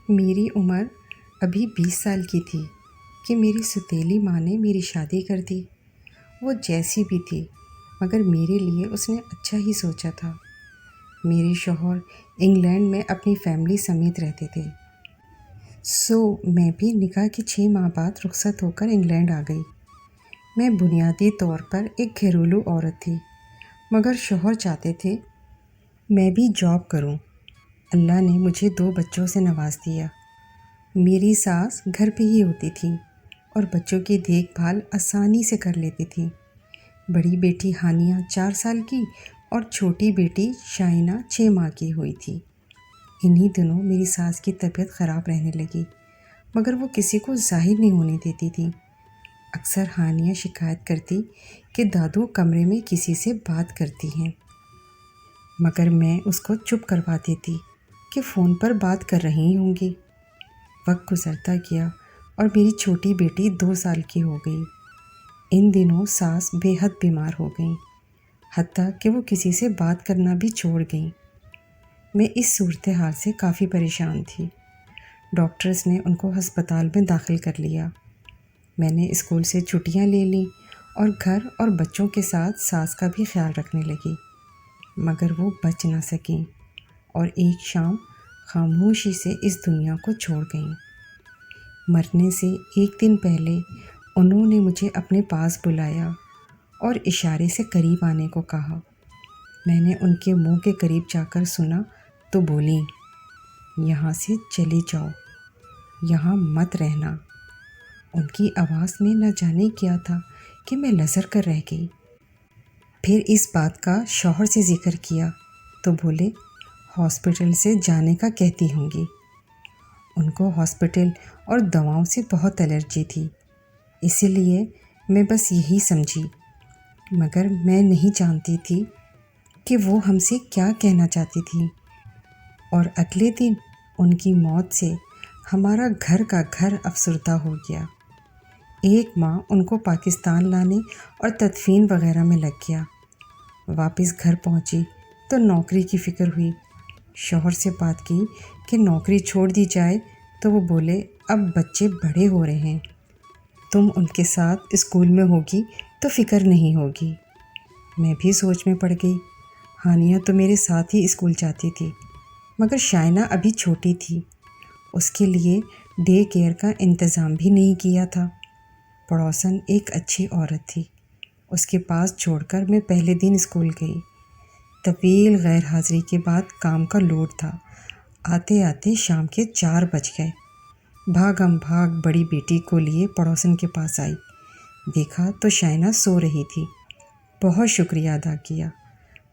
میری عمر ابھی 20 سال کی تھی کہ میری ستیلی ماں نے میری شادی کر دی۔ وہ جیسی بھی تھی مگر میرے لیے اس نے اچھا ہی سوچا تھا۔ میرے شوہر انگلینڈ میں اپنی فیملی سمیت رہتے تھے، میں بھی نکاح کے 6 ماہ بعد رخصت ہو کر انگلینڈ آ گئی۔ میں بنیادی طور پر ایک گھریلو عورت تھی، مگر شوہر چاہتے تھے میں بھی جاب کروں۔ اللہ نے مجھے 2 بچوں سے نواز دیا۔ میری ساس گھر پہ ہی ہوتی تھی اور بچوں کی دیکھ بھال آسانی سے کر لیتی تھی۔ بڑی بیٹی ہانیہ 4 سال کی اور چھوٹی بیٹی شائنہ 6 ماہ کی ہوئی تھی۔ انہی دنوں میری ساس کی طبیعت خراب رہنے لگی، مگر وہ کسی کو ظاہر نہیں ہونے دیتی تھی۔ اکثر ہانیہ شکایت کرتی کہ دادو کمرے میں کسی سے بات کرتی ہیں، مگر میں اس کو چپ کرواتی تھی کہ فون پر بات کر رہی ہوں گی۔ وقت گزرتا گیا اور میری چھوٹی بیٹی 2 سال کی ہو گئی۔ ان دنوں ساس بے حد بیمار ہو گئیں، حتیٰ کہ وہ کسی سے بات کرنا بھی چھوڑ گئیں۔ میں اس صورتحال سے کافی پریشان تھی۔ ڈاکٹرز نے ان کو ہسپتال میں داخل کر لیا۔ میں نے اسکول سے چھٹیاں لے لیں اور گھر اور بچوں کے ساتھ ساس کا بھی خیال رکھنے لگی، مگر وہ بچ نہ سکیں اور ایک شام خاموشی سے اس دنیا کو چھوڑ گئیں۔ مرنے سے 1 دن پہلے انہوں نے مجھے اپنے پاس بلایا اور اشارے سے قریب آنے کو کہا۔ میں نے ان کے منہ کے قریب جا کر سنا تو بولیں، یہاں سے چلے جاؤ، یہاں مت رہنا۔ ان کی آواز میں نہ جانے کیا تھا کہ میں لرز کر رہ گئی۔ پھر اس بات کا شوہر سے ذکر کیا تو بولے، ہاسپٹل سے جانے کا کہتی ہوں گی۔ ان کو ہاسپٹل اور دواؤں سے بہت الرجی تھی، اسی لیے میں بس یہی سمجھی، مگر میں نہیں جانتی تھی کہ وہ ہم سے کیا کہنا چاہتی تھی۔ اور اگلے دن ان کی موت سے ہمارا گھر کا گھر افسردہ ہو گیا۔ 1 ماہ ان کو پاکستان لانے اور تدفین وغیرہ میں لگ گیا۔ واپس گھر پہنچی تو نوکری کی فکر ہوئی۔ شوہر سے بات کی کہ نوکری چھوڑ دی جائے تو وہ بولے، اب بچے بڑے ہو رہے ہیں، تم ان کے ساتھ اسکول میں ہوگی تو فکر نہیں ہوگی۔ میں بھی سوچ میں پڑ گئی۔ ہانیہ تو میرے ساتھ ہی اسکول جاتی تھی، مگر شائنہ ابھی چھوٹی تھی، اس کے لیے ڈے کیئر کا انتظام بھی نہیں کیا تھا۔ پڑوسن ایک اچھی عورت تھی، اس کے پاس چھوڑ کر میں پہلے دن اسکول گئی۔ طویل غیر حاضری کے بعد کام کا لوڈ تھا، آتے آتے شام کے 4 بج گئے۔ بھاگم بھاگ بڑی بیٹی کو لیے پڑوسن کے پاس آئی، دیکھا تو شائنہ سو رہی تھی۔ بہت شکریہ ادا کیا۔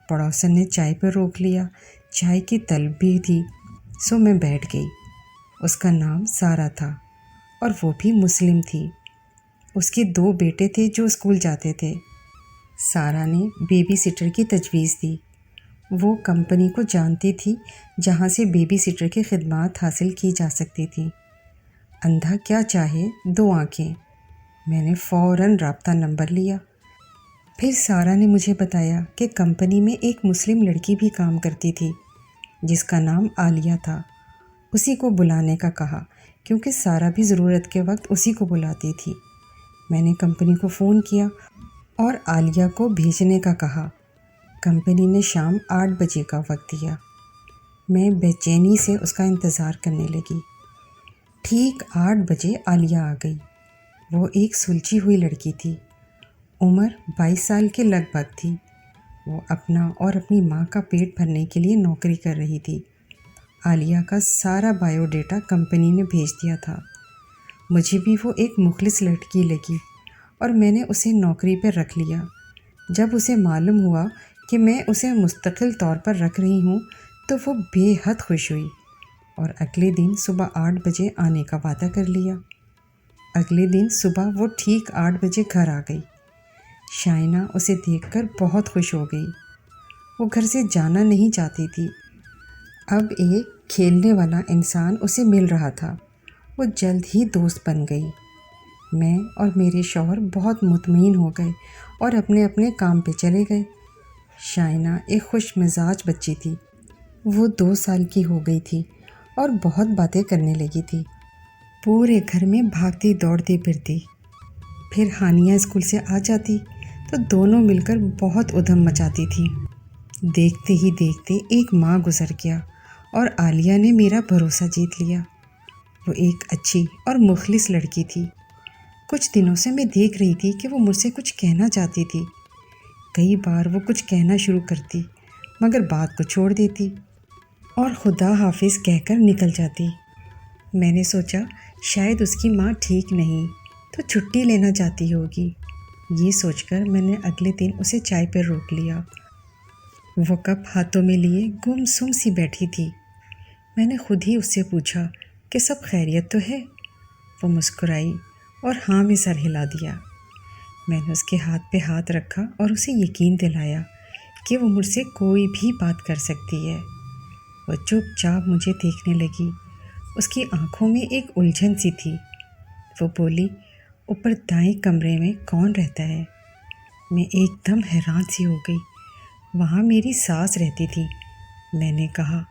پڑوسن نے چائے پر روک لیا، چائے کی طلب بھی تھی، میں بیٹھ گئی۔ اس کا نام سارا تھا اور وہ بھی مسلم تھی۔ اس کے 2 بیٹے تھے جو اسکول جاتے تھے۔ سارا نے بیبی سٹر کی تجویز دی۔ وہ کمپنی کو جانتی تھی جہاں سے بیبی سٹر کی خدمات حاصل کی جا سکتی تھی۔ اندھا کیا چاہے 2 آنکھیں۔ میں نے فوراً رابطہ نمبر لیا۔ پھر سارا نے مجھے بتایا کہ کمپنی میں ایک مسلم لڑکی بھی کام کرتی تھی جس کا نام عالیہ تھا۔ اسی کو بلانے کا کہا کیونکہ سارا بھی ضرورت کے وقت اسی کو بلاتی تھی۔ میں نے کمپنی کو فون کیا اور عالیہ کو بھیجنے کا کہا۔ کمپنی نے شام 8 بجے کا وقت دیا۔ میں بے چینی سے اس کا انتظار کرنے لگی۔ ٹھیک 8 بجے عالیہ آ گئی۔ وہ ایک سلجھی ہوئی لڑکی تھی، عمر 22 سال کے لگ بھگ تھی۔ وہ اپنا اور اپنی ماں کا پیٹ بھرنے کے لیے نوکری کر رہی تھی۔ عالیہ کا سارا بایو ڈیٹا کمپنی نے بھیج دیا تھا۔ مجھے بھی وہ ایک مخلص لڑکی لگی اور میں نے اسے نوکری پر رکھ لیا۔ جب اسے معلوم ہوا کہ میں اسے مستقل طور پر رکھ رہی ہوں تو وہ بے حد خوش ہوئی اور اگلے دن صبح 8 بجے آنے کا وعدہ کر لیا۔ اگلے دن صبح وہ ٹھیک 8 بجے گھر آ گئی۔ شائنہ اسے دیکھ کر بہت خوش ہو گئی۔ وہ گھر سے جانا نہیں چاہتی تھی۔ اب ایک کھیلنے والا انسان اسے مل رہا تھا۔ وہ جلد ہی دوست بن گئی۔ میں اور میرے شوہر بہت مطمئن ہو گئے اور اپنے اپنے کام پہ چلے گئے۔ شائنہ ایک خوش مزاج بچی تھی۔ وہ 2 سال کی ہو گئی تھی اور بہت باتیں کرنے لگی تھی۔ پورے گھر میں بھاگتی دوڑتی پھرتی۔ پھر ہانیہ اسکول سے آ جاتی تو دونوں مل کر بہت ادھم مچاتی تھیں۔ دیکھتے ہی دیکھتے ایک ماہ گزر گیا اور عالیہ نے میرا بھروسہ جیت لیا۔ وہ ایک اچھی اور مخلص لڑکی تھی۔ کچھ دنوں سے میں دیکھ رہی تھی کہ وہ مجھ سے کچھ کہنا چاہتی تھی۔ کئی بار وہ کچھ کہنا شروع کرتی مگر بات کو چھوڑ دیتی اور خدا حافظ کہہ کر نکل جاتی۔ میں نے سوچا شاید اس کی ماں ٹھیک نہیں تو چھٹی لینا چاہتی ہوگی۔ یہ سوچ کر میں نے اگلے دن اسے چائے پر روک لیا۔ وہ کپ ہاتھوں میں لیے گم سم سی بیٹھی تھی۔ میں نے خود ہی اس سے پوچھا کہ سب خیریت تو ہے؟ وہ مسکرائی اور ہاں میں سر ہلا دیا۔ میں نے اس کے ہاتھ پہ ہاتھ رکھا اور اسے یقین دلایا کہ وہ مجھ سے کوئی بھی بات کر سکتی ہے۔ وہ چپ چاپ مجھے دیکھنے لگی۔ اس کی آنکھوں میں ایک الجھن سی تھی۔ وہ بولی، اوپر دائیں کمرے میں کون رہتا ہے؟ میں ایک دم حیران سی ہو گئی۔ وہاں میری ساس رہتی تھی۔ میں نے کہا،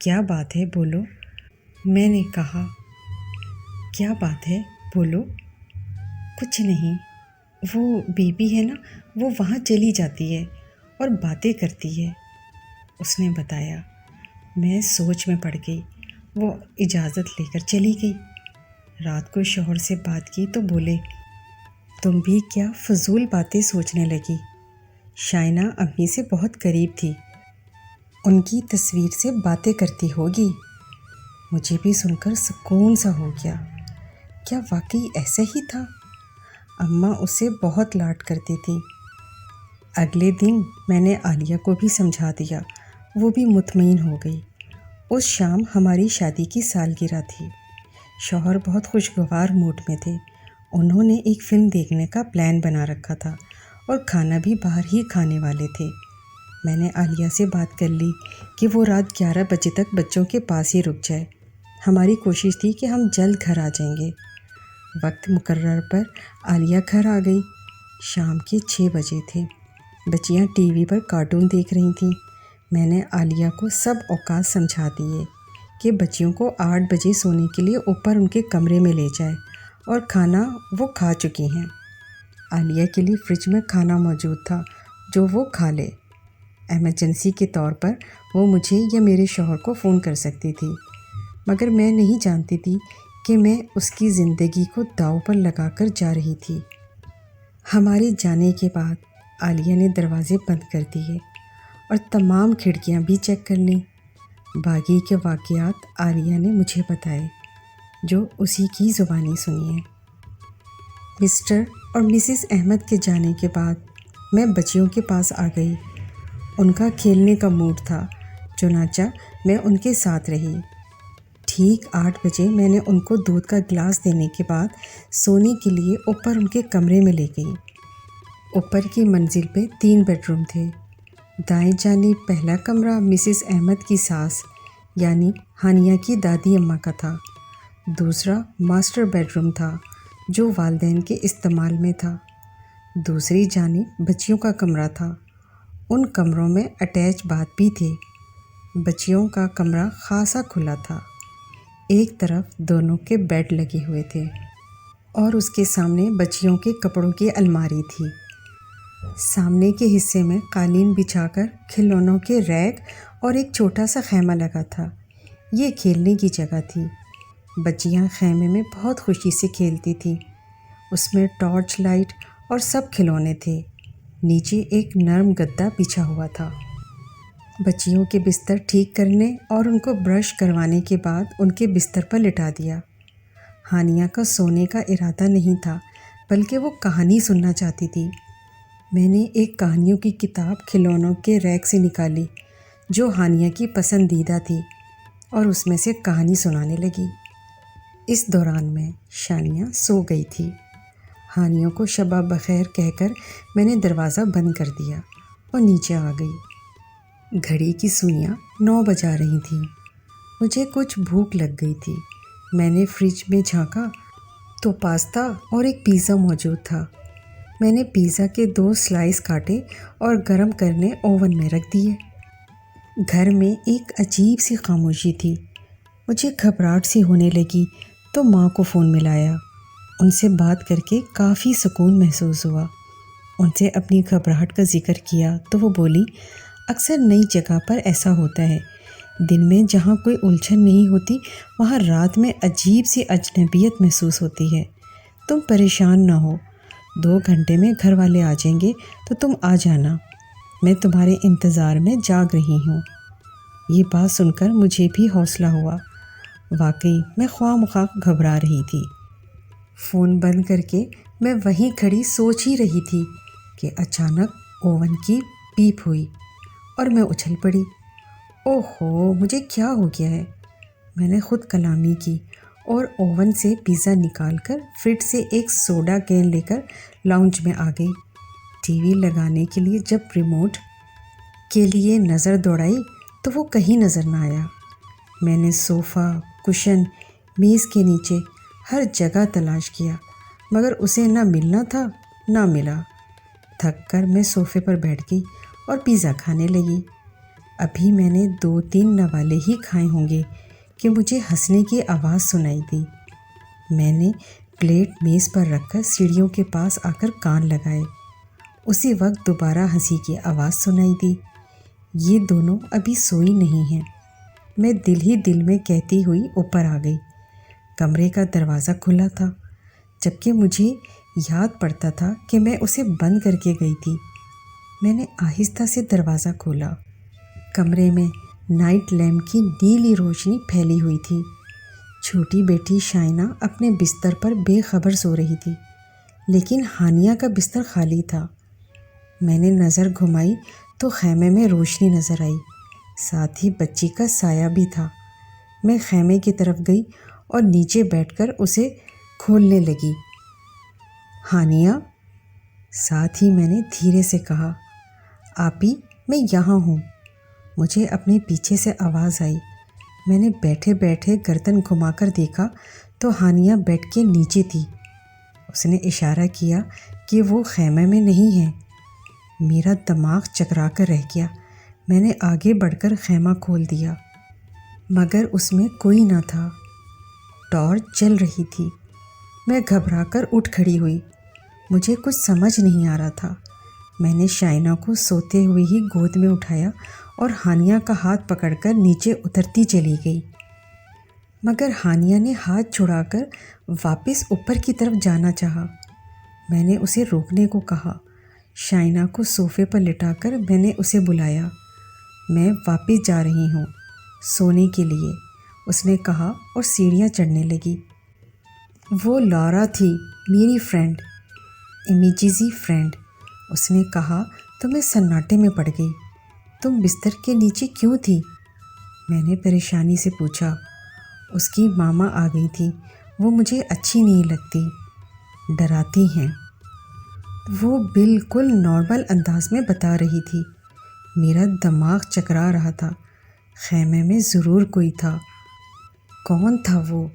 کیا بات ہے بولو؟ میں نے کہا، کیا بات ہے بولو؟ کچھ نہیں، وہ بیبی ہے نا، وہ وہاں چلی جاتی ہے اور باتیں کرتی ہے، اس نے بتایا۔ میں سوچ میں پڑ گئی۔ وہ اجازت لے کر چلی گئی۔ رات کو شوہر سے بات کی تو بولے، تم بھی کیا فضول باتیں سوچنے لگی؟ شائنہ امی سے بہت قریب تھی، ان کی تصویر سے باتیں کرتی ہوگی۔ مجھے بھی سن کر سکون سا ہو گیا۔ کیا واقعی ایسا ہی تھا؟ اماں اسے بہت لاڈ کرتی تھی۔ اگلے دن میں نے عالیہ کو بھی سمجھا دیا، وہ بھی مطمئن ہو گئی۔ اس شام ہماری شادی کی سالگرہ تھی۔ شوہر بہت خوشگوار موڈ میں تھے۔ انہوں نے ایک فلم دیکھنے کا پلان بنا رکھا تھا اور کھانا بھی باہر ہی کھانے والے تھے۔ میں نے عالیہ سے بات کر لی کہ وہ رات 11 بجے تک بچوں کے پاس ہی رک جائے۔ ہماری کوشش تھی کہ ہم جلد گھر آ جائیں گے۔ وقت مقرر پر عالیہ گھر آ گئی۔ شام کے 6 بجے تھے۔ بچیاں ٹی وی پر کارٹون دیکھ رہی تھیں۔ میں نے عالیہ کو سب اوقات سمجھا دیے کہ بچیوں کو 8 بجے سونے کے لیے اوپر ان کے کمرے میں لے جائے اور کھانا وہ کھا چکی ہیں۔ عالیہ کے لیے فریج میں کھانا موجود تھا جو وہ کھا لے۔ ایمرجنسی کے طور پر وہ مجھے یا میرے شوہر کو فون کر سکتی تھی، مگر میں نہیں جانتی تھی کہ میں اس کی زندگی کو داؤ پر لگا کر جا رہی تھی۔ ہمارے جانے کے بعد عالیہ نے دروازے بند کر دیے اور تمام کھڑکیاں بھی چیک کر لیں۔ باقی کے واقعات عالیہ نے مجھے بتائے، جو اسی کی زبانی سنیے۔ مسٹر اور مسز احمد کے جانے کے بعد میں بچیوں کے پاس آ گئی۔ ان کا کھیلنے کا موڈ تھا، چنانچہ میں ان کے ساتھ رہی۔ ٹھیک 8 بجے میں نے ان کو دودھ کا گلاس دینے کے بعد سونے کے لیے اوپر ان کے کمرے میں لے گئی۔ اوپر کی منزل پہ 3 بیڈ روم تھے۔ دائیں جانب پہلا کمرہ مسز احمد کی ساس یعنی ہانیہ کی دادی اماں کا تھا۔ دوسرا ماسٹر بیڈ روم تھا جو والدین کے استعمال میں تھا۔ دوسری جانب بچیوں کا کمرہ تھا۔ ان کمروں میں اٹیچ باتھ بھی تھے۔ بچیوں کا کمرہ خاصا کھلا تھا۔ ایک طرف دونوں کے بیڈ لگے ہوئے تھے اور اس کے سامنے بچیوں کے کپڑوں کی الماری تھی۔ سامنے کے حصے میں قالین بچھا کر کھلونوں کے ریک اور ایک چھوٹا سا خیمہ لگا تھا۔ یہ کھیلنے کی جگہ تھی۔ بچیاں خیمے میں بہت خوشی سے کھیلتی تھیں۔ اس میں ٹارچ لائٹ اور سب کھلونے تھے۔ نیچے ایک نرم گدا بچھا ہوا تھا۔ بچیوں کے بستر ٹھیک کرنے اور ان کو برش کروانے کے بعد ان کے بستر پر لٹا دیا۔ ہانیہ کا سونے کا ارادہ نہیں تھا، بلکہ وہ کہانی سننا چاہتی تھی۔ میں نے ایک کہانیوں کی کتاب کھلونوں کے ریک سے نکالی جو ہانیہ کی پسندیدہ تھی اور اس میں سے کہانی سنانے لگی۔ اس دوران میں شانیہ سو گئی تھی۔ ہانیہ کو شب بخیر کہہ کر میں نے دروازہ بند کر دیا اور نیچے آ گئی۔ گھڑی کی سوئیاں 9 بجا رہی تھیں۔ مجھے کچھ بھوک لگ گئی تھی۔ میں نے فریج میں جھانکا تو پاستا اور ایک پیزا موجود تھا۔ میں نے پیزا کے 2 سلائس کاٹے اور گرم کرنے اوون میں رکھ دیے۔ گھر میں ایک عجیب سی خاموشی تھی۔ مجھے گھبراہٹ سی ہونے لگی تو ماں کو فون ملایا۔ ان سے بات کر کے کافی سکون محسوس ہوا۔ ان سے اپنی گھبراہٹ کا ذکر کیا تو وہ بولی، اکثر نئی جگہ پر ایسا ہوتا ہے، دن میں جہاں کوئی الجھن نہیں ہوتی وہاں رات میں عجیب سی اجنبیت محسوس ہوتی ہے۔ تم پریشان نہ ہو، 2 گھنٹے میں گھر والے آ جائیں گے تو تم آ جانا، میں تمہارے انتظار میں جاگ رہی ہوں۔ یہ بات سن کر مجھے بھی حوصلہ ہوا۔ واقعی میں خواہ مخواہ گھبرا رہی تھی۔ فون بند کر کے میں وہیں کھڑی سوچ ہی رہی تھی کہ اچانک اوون کی بیپ ہوئی اور میں اچھل پڑی۔ اوہو، مجھے کیا ہو گیا ہے؟ میں نے خود کلامی کی اور اوون سے پیزا نکال کر فریج سے ایک سوڈا کین لے کر لاؤنج میں آ گئی۔ ٹی وی لگانے کے لیے جب ریموٹ کے لیے نظر دوڑائی تو وہ کہیں نظر نہ آیا۔ میں نے صوفہ، کشن، میز کے نیچے ہر جگہ تلاش کیا مگر اسے نہ ملنا تھا نہ ملا۔ تھک کر میں صوفے پر بیٹھ گئی اور پیزا کھانے لگی۔ ابھی میں نے 2-3 نوالے ہی کھائے ہوں گے کہ مجھے ہنسنے کی آواز سنائی دی۔ میں نے پلیٹ میز پر رکھ کر سیڑھیوں کے پاس آ کر کان لگائے۔ اسی وقت دوبارہ ہنسی کی آواز سنائی دی۔ یہ دونوں ابھی سوئی نہیں ہیں، میں دل ہی دل میں کہتی ہوئی اوپر آ گئی۔ کمرے کا دروازہ کھلا تھا، جبکہ مجھے یاد پڑتا تھا کہ میں اسے بند کر کے گئی تھی۔ میں نے آہستہ سے دروازہ کھولا۔ کمرے میں نائٹ لیمپ کی نیلی روشنی پھیلی ہوئی تھی۔ چھوٹی بیٹی شائنہ اپنے بستر پر بے خبر سو رہی تھی، لیکن ہانیہ کا بستر خالی تھا۔ میں نے نظر گھمائی تو خیمے میں روشنی نظر آئی، ساتھ ہی بچی کا سایہ بھی تھا۔ میں خیمے کی طرف گئی اور نیچے بیٹھ کر اسے کھولنے لگی۔ ہانیہ، ساتھ ہی میں نے دھیرے سے کہا، آپی میں یہاں ہوں۔ مجھے اپنے پیچھے سے آواز آئی۔ میں نے بیٹھے بیٹھے گردن گھما کر دیکھا تو ہانیہ بیڈ کے نیچے تھی۔ اس نے اشارہ کیا کہ وہ خیمے میں نہیں ہے۔ میرا دماغ چکرا کر رہ گیا۔ میں نے آگے بڑھ کر خیمہ کھول دیا مگر اس میں کوئی نہ تھا۔ ٹارچ جل رہی تھی۔ میں گھبرا کر اٹھ کھڑی ہوئی۔ مجھے کچھ سمجھ نہیں آ رہا تھا۔ میں نے شائنہ کو سوتے ہوئے ہی گود میں اٹھایا اور ہانیہ کا ہاتھ پکڑ کر نیچے اترتی چلی گئی، مگر ہانیہ نے ہاتھ چھڑا کر واپس اوپر کی طرف جانا چاہا۔ میں نے اسے روکنے کو کہا۔ شائنہ کو صوفے پر لٹا کر میں نے اسے بلایا۔ میں واپس جا رہی ہوں سونے کے لیے، اس نے کہا اور سیڑھیاں چڑھنے لگی۔ وہ لارا تھی، میری فرینڈ، امیجیزی فرینڈ، اس نے کہا تو میں سناٹے میں پڑ گئی۔ تم بستر کے نیچے کیوں تھی؟ میں نے پریشانی سے پوچھا۔ اس کی ماما آ گئی تھی، وہ مجھے اچھی نہیں لگتی، ڈراتی ہیں، وہ بالکل نارمل انداز میں بتا رہی تھی۔ میرا دماغ چکرا رہا تھا۔ خیمے میں ضرور کوئی تھا۔ کون تھا وہ؟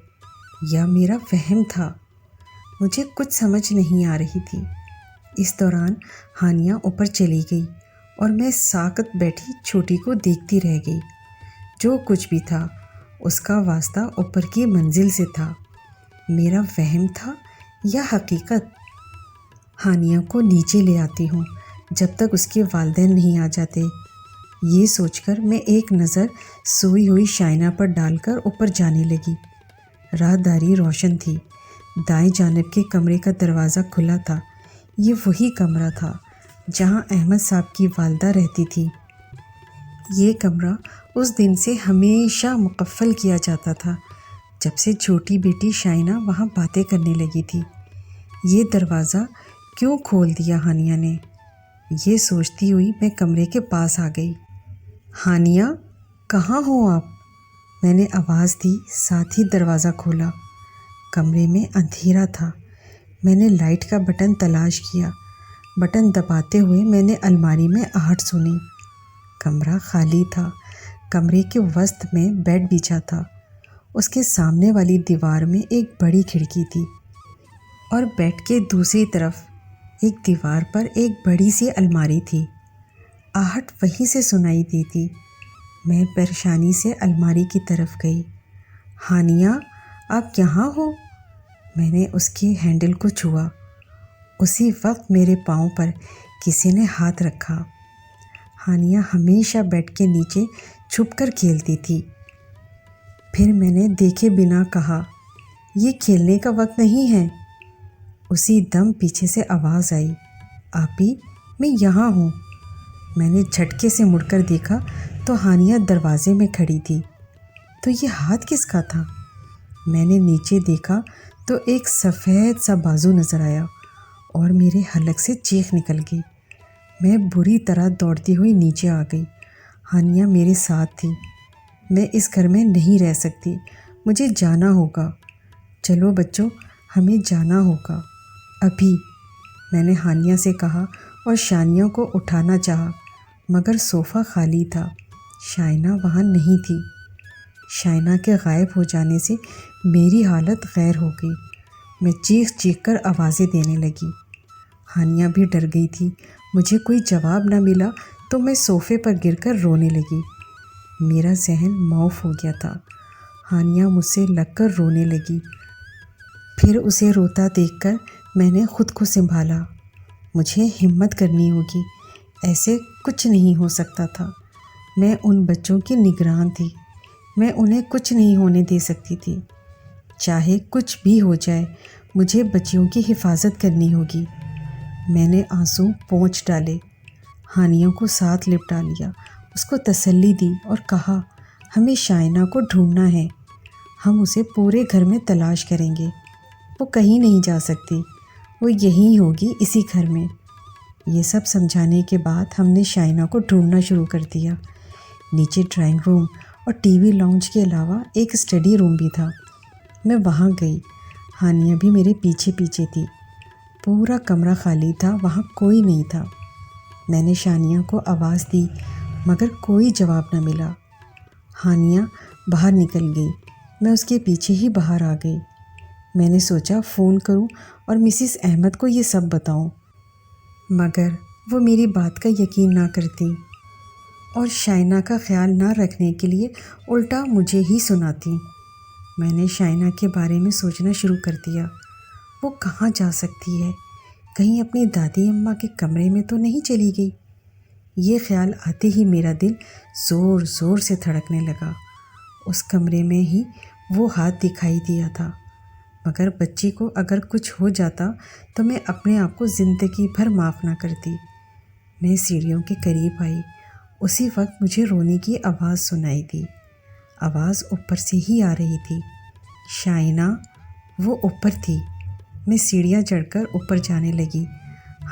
یا میرا وہم تھا؟ مجھے کچھ سمجھ نہیں آ رہی تھی۔ اس دوران ہانیہ اوپر چلی گئی اور میں ساکت بیٹھی چھوٹی کو دیکھتی رہ گئی۔ جو کچھ بھی تھا اس کا واسطہ اوپر کی منزل سے تھا۔ میرا وہم تھا یا حقیقت؟ ہانیہ کو نیچے لے آتی ہوں جب تک اس کے والدین نہیں آ جاتے، یہ سوچ کر میں ایک نظر سوئی ہوئی شائنہ پر ڈال کر اوپر جانے لگی۔ راہداری روشن تھی۔ دائیں جانب کے کمرے کا دروازہ کھلا تھا۔ یہ وہی کمرہ تھا جہاں احمد صاحب کی والدہ رہتی تھی۔ یہ کمرہ اس دن سے ہمیشہ مقفل کیا جاتا تھا جب سے چھوٹی بیٹی شائنہ وہاں باتیں کرنے لگی تھی۔ یہ دروازہ کیوں کھول دیا ہانیہ نے؟ یہ سوچتی ہوئی میں کمرے کے پاس آ گئی۔ ہانیہ، کہاں ہو آپ؟ میں نے آواز دی، ساتھ ہی دروازہ کھولا۔ کمرے میں اندھیرا تھا۔ میں نے لائٹ کا بٹن تلاش کیا۔ بٹن دباتے ہوئے میں نے الماری میں آہٹ سنی۔ کمرہ خالی تھا۔ کمرے کے وسط میں بیڈ بچھا تھا۔ اس کے سامنے والی دیوار میں ایک بڑی کھڑکی تھی اور بیڈ کے دوسری طرف ایک دیوار پر ایک بڑی سی الماری تھی۔ آہٹ وہیں سے سنائی دی تھی۔ میں پریشانی سے الماری کی طرف گئی۔ ہانیہ آپ یہاں ہو؟ میں نے اس کی ہینڈل کو چھوا۔ اسی وقت میرے پاؤں پر کسی نے ہاتھ رکھا۔ ہانیہ ہمیشہ بیڈ کے نیچے چھپ کر کھیلتی تھی۔ پھر میں نے دیکھے بنا کہا، یہ کھیلنے کا وقت نہیں ہے۔ اسی دم پیچھے سے آواز آئی، آپی میں یہاں ہوں۔ میں نے جھٹکے سے مڑ کر دیکھا تو ہانیہ دروازے میں کھڑی تھی۔ تو یہ ہاتھ کس کا تھا؟ میں نے نیچے دیکھا تو ایک سفید سا بازو نظر آیا اور میرے حلق سے چیخ نکل گئی۔ میں بری طرح دوڑتی ہوئی نیچے آ گئی۔ ہانیہ میرے ساتھ تھی۔ میں اس گھر میں نہیں رہ سکتی، مجھے جانا ہوگا۔ چلو بچوں، ہمیں جانا ہوگا ابھی، میں نے ہانیہ سے کہا اور شانیہ کو اٹھانا چاہا، مگر صوفہ خالی تھا۔ شائنہ وہاں نہیں تھی۔ شائنہ کے غائب ہو جانے سے میری حالت غیر ہو گئی۔ میں چیخ چیخ کر آوازیں دینے لگی۔ ہانیہ بھی ڈر گئی تھی۔ مجھے کوئی جواب نہ ملا تو میں صوفے پر گر کر رونے لگی۔ میرا ذہن معاف ہو گیا تھا۔ ہانیہ مجھ سے لگ کر رونے لگی۔ پھر اسے روتا دیکھ کر میں نے خود کو سنبھالا۔ مجھے ہمت کرنی ہوگی، ایسے کچھ نہیں ہو سکتا تھا۔ میں ان بچوں کی نگران تھی، میں انہیں کچھ نہیں ہونے دے سکتی تھی۔ چاہے کچھ بھی ہو جائے، مجھے بچیوں کی حفاظت کرنی ہوگی۔ میں نے آنسو پونچھ ڈالے، ہانیہ کو ساتھ لپٹا لیا، اس کو تسلی دی اور کہا، ہمیں شائنہ کو ڈھونڈنا ہے، ہم اسے پورے گھر میں تلاش کریں گے، وہ کہیں نہیں جا سکتی، وہ یہیں ہوگی اسی گھر میں۔ یہ سب سمجھانے کے بعد ہم نے شائنہ کو ڈھونڈنا شروع کر دیا۔ نیچے ڈرائنگ روم اور ٹی وی لاؤنج کے علاوہ ایک اسٹڈی روم بھی تھا۔ میں وہاں گئی، ہانیہ بھی میرے پیچھے پیچھے تھی۔ پورا کمرہ خالی تھا، وہاں کوئی نہیں تھا۔ میں نے شانیہ کو آواز دی مگر کوئی جواب نہ ملا۔ ہانیہ باہر نکل گئی، میں اس کے پیچھے ہی باہر آ گئی۔ میں نے سوچا فون کروں اور مسز احمد کو یہ سب بتاؤں، مگر وہ میری بات کا یقین نہ کرتی اور شائنہ کا خیال نہ رکھنے کے لیے الٹا مجھے ہی سناتی۔ میں نے شائنہ کے بارے میں سوچنا شروع کر دیا۔ وہ کہاں جا سکتی ہے؟ کہیں اپنی دادی اماں کے کمرے میں تو نہیں چلی گئی؟ یہ خیال آتے ہی میرا دل زور زور سے دھڑکنے لگا۔ اس کمرے میں ہی وہ ہاتھ دکھائی دیا تھا، مگر بچی کو اگر کچھ ہو جاتا تو میں اپنے آپ کو زندگی بھر معاف نہ کرتی۔ میں سیڑھیوں کے قریب آئی، اسی وقت مجھے رونے کی آواز سنائی دی۔ آواز اوپر سے ہی آ رہی تھی۔ شائنہ وہ اوپر تھی۔ میں سیڑھیاں چڑھ کر اوپر جانے لگی۔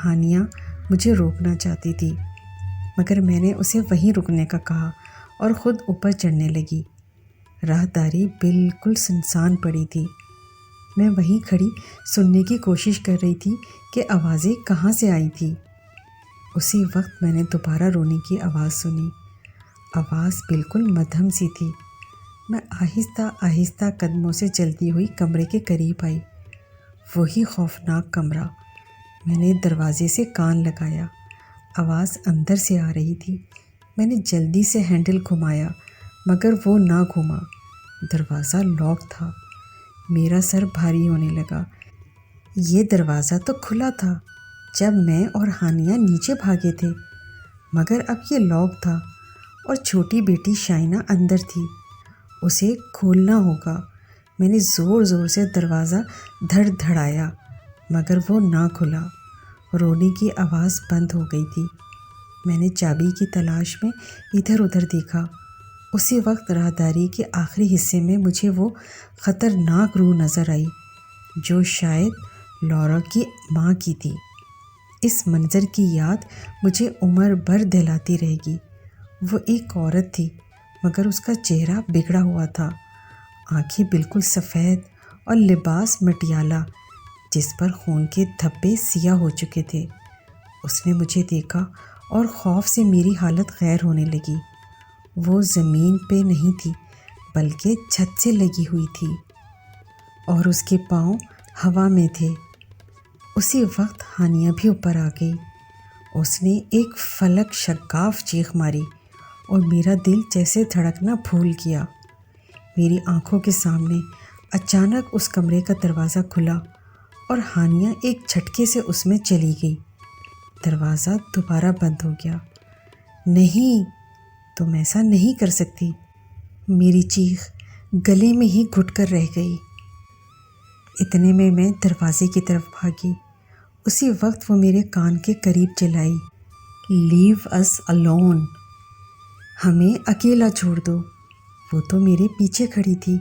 ہانیہ مجھے روکنا چاہتی تھی، مگر میں نے اسے وہیں رکنے کا کہا اور خود اوپر چڑھنے لگی۔ راہداری بالکل سنسان پڑی تھی۔ میں وہیں کھڑی سننے کی کوشش کر رہی تھی کہ آوازیں کہاں سے آئی تھی۔ اسی وقت میں نے دوبارہ رونے کی آواز سنی۔ آواز بالکل مدھم سی تھی۔ میں آہستہ آہستہ قدموں سے چلتی ہوئی کمرے کے قریب آئی۔ وہی خوفناک کمرہ۔ میں نے دروازے سے کان لگایا، آواز اندر سے آ رہی تھی۔ میں نے جلدی سے ہینڈل گھمایا مگر وہ نہ گھما۔ دروازہ لاک تھا۔ میرا سر بھاری ہونے لگا۔ یہ دروازہ تو کھلا تھا جب میں اور ہانیہ نیچے بھاگے تھے، مگر اب یہ لاک تھا اور چھوٹی بیٹی شائنہ اندر تھی۔ اسے کھولنا ہوگا۔ میں نے زور زور سے دروازہ دھڑ دھڑایا مگر وہ نہ کھلا۔ رونے کی آواز بند ہو گئی تھی۔ میں نے چابی کی تلاش میں ادھر ادھر دیکھا۔ اسی وقت راہداری کے آخری حصے میں مجھے وہ خطرناک روح نظر آئی جو شاید لورا کی ماں کی تھی۔ اس منظر کی یاد مجھے عمر بھر دہلاتی رہے گی۔ وہ ایک عورت تھی مگر اس کا چہرہ بگڑا ہوا تھا، آنکھیں بالکل سفید اور لباس مٹیالہ جس پر خون کے دھبے سیاہ ہو چکے تھے۔ اس نے مجھے دیکھا اور خوف سے میری حالت غیر ہونے لگی۔ وہ زمین پہ نہیں تھی بلکہ چھت سے لگی ہوئی تھی اور اس کے پاؤں ہوا میں تھے۔ اسی وقت ہانیہ بھی اوپر آ گئی۔ اس نے ایک فلک شگاف چیخ ماری اور میرا دل جیسے دھڑکنا بھول گیا۔ میری آنکھوں کے سامنے اچانک اس کمرے کا دروازہ کھلا اور ہانیہ ایک جھٹکے سے اس میں چلی گئی۔ دروازہ دوبارہ بند ہو گیا۔ نہیں، تم ایسا نہیں کر سکتی۔ میری چیخ گلے میں ہی گھٹ کر رہ گئی۔ اتنے میں دروازے کی طرف بھاگی۔ اسی وقت وہ میرے کان کے قریب چلائی، لیو اس الون، ہمیں اکیلا چھوڑ دو۔ وہ تو میرے پیچھے کھڑی تھی۔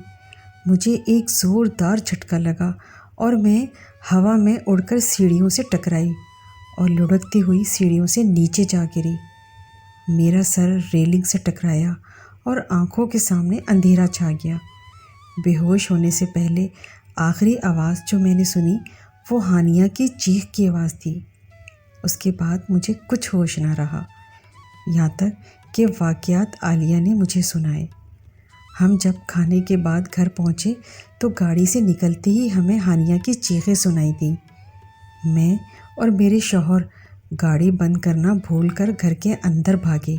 مجھے ایک زوردار جھٹکا لگا اور میں ہوا میں اڑ کر سیڑھیوں سے ٹکرائی اور لڑکتی ہوئی سیڑھیوں سے نیچے جا گری۔ میرا سر ریلنگ سے ٹکرایا اور آنکھوں کے سامنے اندھیرا چھا گیا۔ بے ہوش ہونے سے پہلے آخری آواز جو میں نے سنی وہ ہانیہ کی چیخ کی آواز تھی۔ اس کے بعد مجھے کچھ ہوش نہ رہا، یہاں تک کہ واقعات عالیہ نے مجھے سنائے۔ ہم جب کھانے کے بعد گھر پہنچے تو گاڑی سے نکلتے ہی ہمیں ہانیہ کی چیخیں سنائی دیں۔ میں اور میرے شوہر گاڑی بند کرنا بھول کر گھر کے اندر بھاگے۔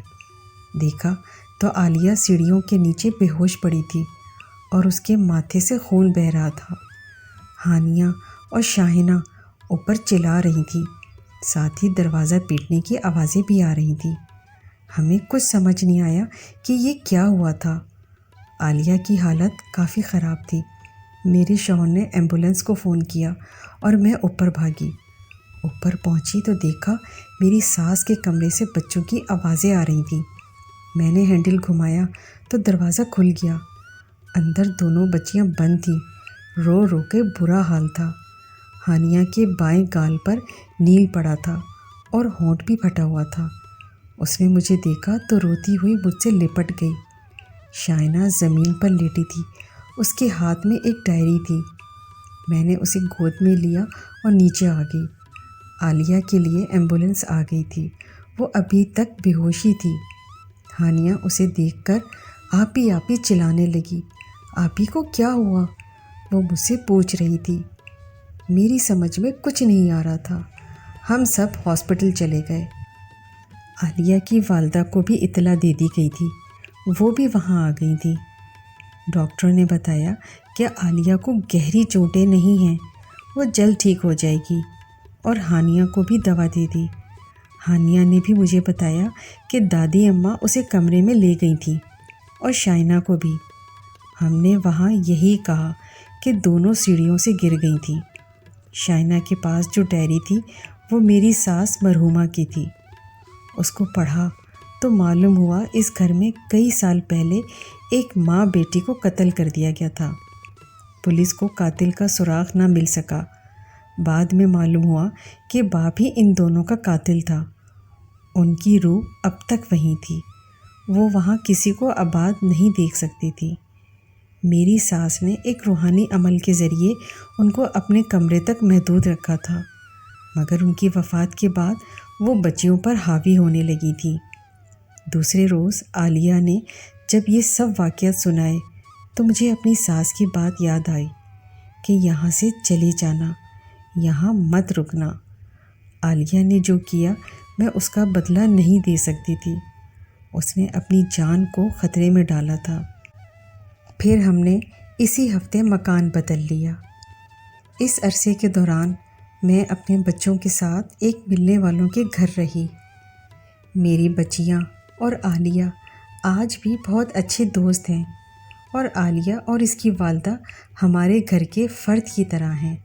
دیکھا تو عالیہ سیڑھیوں کے نیچے بے ہوش پڑی تھی اور اس کے ماتھے سے خون بہہ رہا تھا۔ ہانیہ اور شاہنہ اوپر چلا رہی تھیں، ساتھ ہی دروازہ پیٹنے کی آوازیں بھی آ رہی تھیں۔ ہمیں کچھ سمجھ نہیں آیا کہ یہ کیا ہوا تھا۔ عالیہ کی حالت کافی خراب تھی۔ میرے شوہر نے ایمبولینس کو فون کیا اور میں اوپر بھاگی۔ اوپر پہنچی تو دیکھا میری ساس کے کمرے سے بچوں کی آوازیں آ رہی تھیں۔ میں نے ہینڈل گھمایا تو دروازہ کھل گیا۔ اندر دونوں بچیاں بند تھیں، رو رو کے برا حال تھا۔ ہانیہ کے بائیں گال پر نیل پڑا تھا اور ہونٹ بھی پھٹا ہوا تھا۔ اس نے مجھے دیکھا تو روتی ہوئی مجھ سے لپٹ گئی۔ شائنہ زمین پر لیٹی تھی، اس کے ہاتھ میں ایک ڈائری تھی۔ میں نے اسے گود میں لیا اور نیچے آ گئی۔ عالیہ کے لیے ایمبولینس آ گئی تھی، وہ ابھی تک بے ہوشی تھی۔ ہانیہ اسے دیکھ کر آپی آپی چلانے لگی۔ آپی کو کیا ہوا؟ وہ مجھ سے پوچھ رہی تھی۔ میری سمجھ میں کچھ نہیں آ رہا تھا۔ ہم سب ہاسپٹل چلے گئے۔ عالیہ کی والدہ کو بھی اطلاع دے دی گئی تھی، وہ بھی وہاں آ گئی تھیں۔ ڈاکٹر نے بتایا کہ عالیہ کو گہری چوٹیں نہیں ہیں، وہ جلد ٹھیک ہو جائے گی، اور ہانیہ کو بھی دوا دے دی۔ ہانیہ نے بھی مجھے بتایا کہ دادی اماں اسے کمرے میں لے گئی تھیں اور شائنہ کو بھی۔ ہم نے وہاں یہی کہا کہ دونوں سیڑھیوں سے گر گئی تھیں۔ شائنہ کے پاس جو ڈائری تھی وہ میری ساس مرحومہ کی تھی۔ اس کو پڑھا تو معلوم ہوا اس گھر میں کئی سال پہلے ایک ماں بیٹی کو قتل کر دیا گیا تھا۔ پولیس کو قاتل کا سراغ نہ مل سکا۔ بعد میں معلوم ہوا کہ باپ ہی ان دونوں کا قاتل تھا۔ ان کی روح اب تک وہیں تھی، وہ وہاں کسی کو آباد نہیں دیکھ سکتی تھی۔ میری ساس نے ایک روحانی عمل کے ذریعے ان کو اپنے کمرے تک محدود رکھا تھا، مگر ان کی وفات کے بعد وہ بچیوں پر حاوی ہونے لگی تھی۔ دوسرے روز عالیہ نے جب یہ سب واقعات سنائے تو مجھے اپنی ساس کی بات یاد آئی کہ یہاں سے چلے جانا، یہاں مت رکنا۔ عالیہ نے جو کیا میں اس کا بدلہ نہیں دے سکتی تھی۔ اس نے اپنی جان کو خطرے میں ڈالا تھا۔ پھر ہم نے اسی ہفتے مکان بدل لیا۔ اس عرصے کے دوران میں اپنے بچوں کے ساتھ ایک ملنے والوں کے گھر رہی۔ میری بچیاں اور عالیہ آج بھی بہت اچھے دوست ہیں، اور عالیہ اور اس کی والدہ ہمارے گھر کے فرد کی طرح ہیں۔